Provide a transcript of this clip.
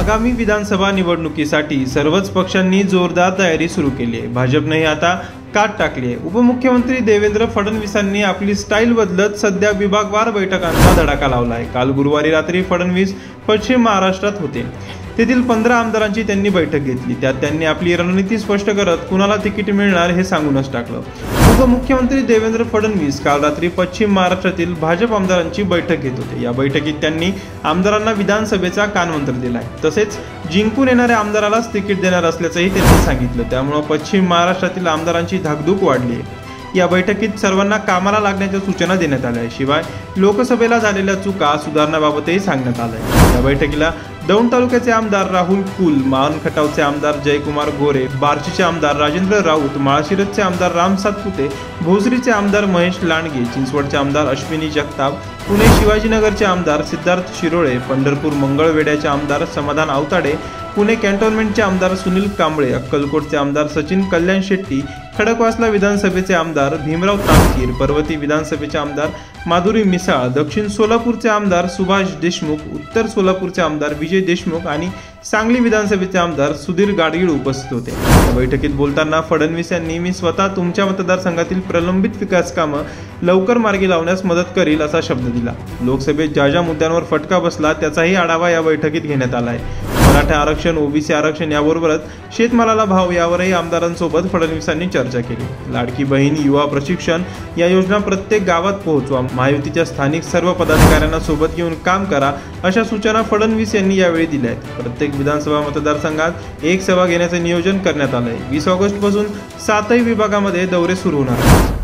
आगामी विधानसभा निवडणुकीसाठी सर्वच पक्षांनी जोरदार तयारी सुरू केली आहे। भाजपनेही आता काट टाकली आहे। उपमुख्यमंत्री देवेंद्र फडणवीसांनी आपली स्टाईल बदलत सध्या विभागवार बैठकांचा धडाका लावला आहे। काल गुरुवारी रात्री फडणवीस पश्चिम महाराष्ट्रात होते। तेथील 15 आमदारांची त्यांनी बैठक घेतली। त्यात त्यांनी आपली रणनीती स्पष्ट करत कुणाला तिकीट मिळणार हे सांगूनच टाकलं। उपमुख्यमंत्री देवेंद्र फडणवीस काल रात्री पश्चिम महाराष्ट्रातील भाजप आमदारांची बैठक घेत होते। या बैठकीत त्यांनी आमदारांना विधानसभेचा कानमंत्र दिलाय। तसेच जिंकून येणाऱ्या आमदारालाच तिकीट देणार असल्याचंही त्यांनी सांगितलं। त्यामुळे पश्चिम महाराष्ट्रातील आमदारांची धाकधूक वाढली आहे। या बैठकीत सर्वांना कामाला लागण्याच्या सूचना देण्यात आल्या। शिवाय लोकसभेला झालेल्या चुका सुधारण्याबाबतही सांगण्यात आलंय। या बैठकीला दौंड तालुक्याचे आमदार राहुल कुल, मान खटावचे आमदार जयकुमार गोरे, बार्शीचे आमदार राजेंद्र राऊत, माळशिरसचे आमदार राम सातपुते, भोसरीचे आमदार महेश लांडगे, चिंचवडचे आमदार अश्विनी जगताप, पुणे शिवाजीनगरचे आमदार सिद्धार्थ शिरोळे, पंढरपूर मंगळवेढ्याचे आमदार समाधान आवताडे, पुणे कॅन्टोन्मेंटचे आमदार सुनील कांबळे, अक्कलकोटचे आमदार सचिन कल्याण शेट्टी, खडकवासला विधानसभेचे आमदार भीमराव तापकीर, पर्वती विधानसभेचे आमदार माधुरी मिसाळ, दक्षिण सोलापूरचे आमदार सुभाष देशमुख, उत्तर सोलापूरचे आमदार विजय देशमुख आणि सांगली विधानसभेचे आमदार सुधीर गाडगीळ उपस्थित होते। या बैठकीत बोलताना फडणवीस यांनी मी स्वतः तुमच्या मतदारसंघातील प्रलंबित विकास कामं लवकर मार्गी लावण्यास मदत करील असा शब्द दिला। लोकसभेत ज्या मुद्द्यांवर फटका बसला त्याचाही आढावा या बैठकीत घेण्यात आला आहे। मराठा आरक्षण, ओबीसी आरक्षण याबरोबरच शेतमालाला भाव यावरही आमदारांसोबत फडणवीसांनी चर्चा केली। लाडकी बहीण, युवा प्रशिक्षण या योजना प्रत्येक गावात पोहोचवा, महायुतीच्या स्थानिक सर्व पदाधिकाऱ्यांना सोबत घेऊन काम करा अशा सूचना फडणवीस यांनी यावेळी दिल्या आहेत। प्रत्येक विधानसभा मतदारसंघात एक सभा घेण्याचे नियोजन करण्यात आले आहे। 20 ऑगस्ट पासून 7ही विभागामध्ये दौरे सुरू होणार आहेत।